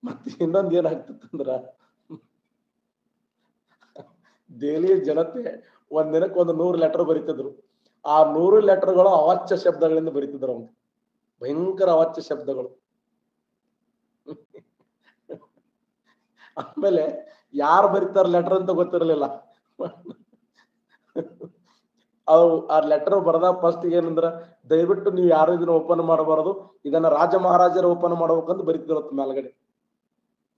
ಮತ್ತೆ ಇನ್ನೊಂದ್ ಏನಾಗ್ತಿತ್ತಂದ್ರ ದೆಹಲಿ ಜನತೆ ಒಂದ್ ದಿನಕ್ಕೆ ಒಂದು 100 ಲೆಟರ್ ಬರೀತಿದ್ರು. ಆ 100 ಲೆಟರ್ಗಳು ಅವಾಚ್ಯ ಶಬ್ದಗಳಿಂದ ಬರೀತಿದ್ರು. ಅವ್ನು ಭಯಂಕರ ಅವಾಚ್ಯ ಶಬ್ದಗಳು. ಆಮೇಲೆ ಯಾರು ಬರೀತಾರ ಲೆಟರ್ ಅಂತ ಗೊತ್ತಿರಲಿಲ್ಲ. ಅವು ಆ ಲೆಟರ್ ಬರೆದ ಫಸ್ಟ್ ಏನಂದ್ರ, ದಯವಿಟ್ಟು ನೀವು ಯಾರು ಇದನ್ನ ಓಪನ್ ಮಾಡಬಾರದು, ಇದನ್ನ ರಾಜ ಮಹಾರಾಜರು ಓಪನ್ ಮಾಡ್ಬೇಕಂತ ಬರೀತಿರತ್ತ ಮೇಲ್ಗಡೆ.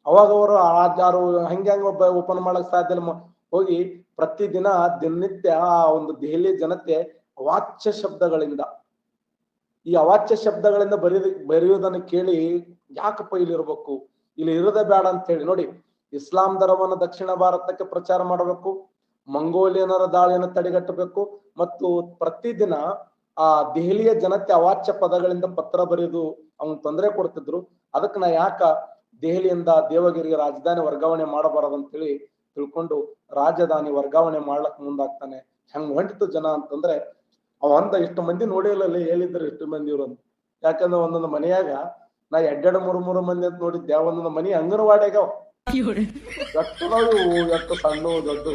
ಅವಾಗ ಅವರು ಯಾರು ಹಂಗೆ ಓಪನ್ ಮಾಡಕ್ ಸಾಧ್ಯ ಇಲ್ಲ. ಹೋಗಿ ಪ್ರತಿದಿನ ದಿನನಿತ್ಯ ಆ ಒಂದು ದೆಹಲಿ ಜನತೆ ಅವಾಚ್ಯ ಶಬ್ದಗಳಿಂದ, ಈ ಅವಾಚ್ಯ ಶಬ್ದಗಳಿಂದ ಬರೆಯುವುದನ್ನು ಕೇಳಿ ಯಾಕಪ್ಪ ಇಲ್ಲಿ ಇರ್ಬೇಕು, ಇಲ್ಲಿ ಇರೋದೇ ಬೇಡ ಅಂತ ಹೇಳಿ ನೋಡಿ, ಇಸ್ಲಾಂ ಧರ್ಮವನ್ನು ದಕ್ಷಿಣ ಭಾರತಕ್ಕೆ ಪ್ರಚಾರ ಮಾಡಬೇಕು, ಮಂಗೋಲಿಯನರ ದಾಳಿಯನ್ನು ತಡೆಗಟ್ಟಬೇಕು, ಮತ್ತು ಪ್ರತಿದಿನ ಆ ದೆಹಲಿಯ ಜನತೆ ಅವಾಚ್ಯ ಪದಗಳಿಂದ ಪತ್ರ ಬರೆದು ಅವನ್ ತೊಂದರೆ ಕೊಡ್ತಿದ್ರು. ಅದಕ್ಕೆ ನಾ ಯಾಕ ದೆಹಲಿಯಿಂದ ದೇವಗಿರಿಗೆ ರಾಜಧಾನಿ ವರ್ಗಾವಣೆ ಮಾಡಬಾರದು ಅಂತೇಳಿ ತಿಳ್ಕೊಂಡು ರಾಜಧಾನಿ ವರ್ಗಾವಣೆ ಮಾಡ್ಲಕ್ ಮುಂದಾಗ್ತಾನೆ. ಹೆಂಗ್ ಹೊಂಟಿತು ಜನ ಅಂತಂದ್ರೆ, ಅವ ಅಂದ ಇಷ್ಟು ಮಂದಿ ನೋಡಿಲ್ಲ ಹೇಳಿದ್ರು, ಇಷ್ಟು ಮಂದಿ ಇವ್ರು. ಯಾಕಂದ್ರೆ ಒಂದೊಂದು ಮನೆಯಾಗ ನಾ 2-3 ಮಂದಿ ಅಂತ ನೋಡಿದ್ದೆ. ಒಂದೊಂದು ಮನಿ ಅಂಗನವಾಡಿಯಾಗ ಎಷ್ಟು ಸಣ್ಣ ದೊಡ್ಡ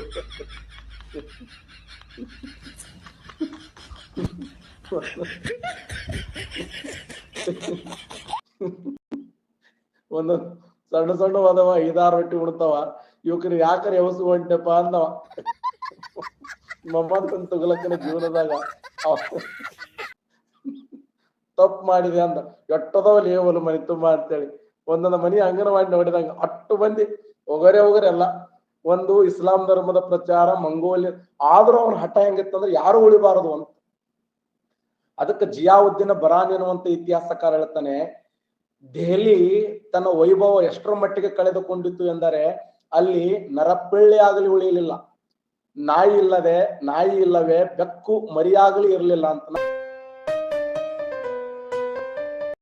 ಒಂದೊಂದು ಸಣ್ಣ ಹೋದವ 5-6 ರೊಟ್ಟಿ ಉಣ್ತಾವ. ಇವಕ್ರಿ ಯಾಕರೆ ಯಾವಸು ಹೊಂಟಪ್ಪ ಅಂದವ. ಮೊಮ್ಮಂತನ್ ತಗೊಲಕ್ಕನ ಜೀವನದಾಗ ತಪ್ಪು ಮಾಡಿದೆ ಅಂದ. ಎಟ್ಟದವಲ್ಲಿ ಒಂದು ಮನಿ ತುಂಬಾ ಅಂತೇಳಿ ಒಂದೊಂದು ಮನಿ ಅಂಗನವಾಡಿ ನೋಡಿದಂಗ ಅಟ್ಟು ಮಂದಿ ಹೋಗರೆ ಎಲ್ಲ. ಒಂದು ಇಸ್ಲಾಂ ಧರ್ಮದ ಪ್ರಚಾರ, ಮಂಗೋಲಿಯ, ಆದ್ರೂ ಅವ್ನ ಹಠ ಹೆಂಗಿತ್ತಂದ್ರೆ ಯಾರು ಉಳಿಬಾರದು ಅಂತ. ಅದಕ್ಕೆ ಜಿಯಾವುದ್ದೀನ್ ಬರಾನ್ ಎನ್ನುವಂತ ಇತಿಹಾಸಕಾರ ಹೇಳ್ತಾನೆ, ದೆಹಲಿ ತನ್ನ ವೈಭವ ಎಷ್ಟರ ಮಟ್ಟಿಗೆ ಕಳೆದುಕೊಂಡಿತ್ತು ಎಂದರೆ ಅಲ್ಲಿ ನರಪಿಳ್ಳಿ ಆಗಲಿ ಉಳಿಯಲಿಲ್ಲ, ನಾಯಿ ಇಲ್ಲವೇ ಬೆಕ್ಕು ಮರಿಯಾಗಲಿ ಇರಲಿಲ್ಲ ಅಂತ.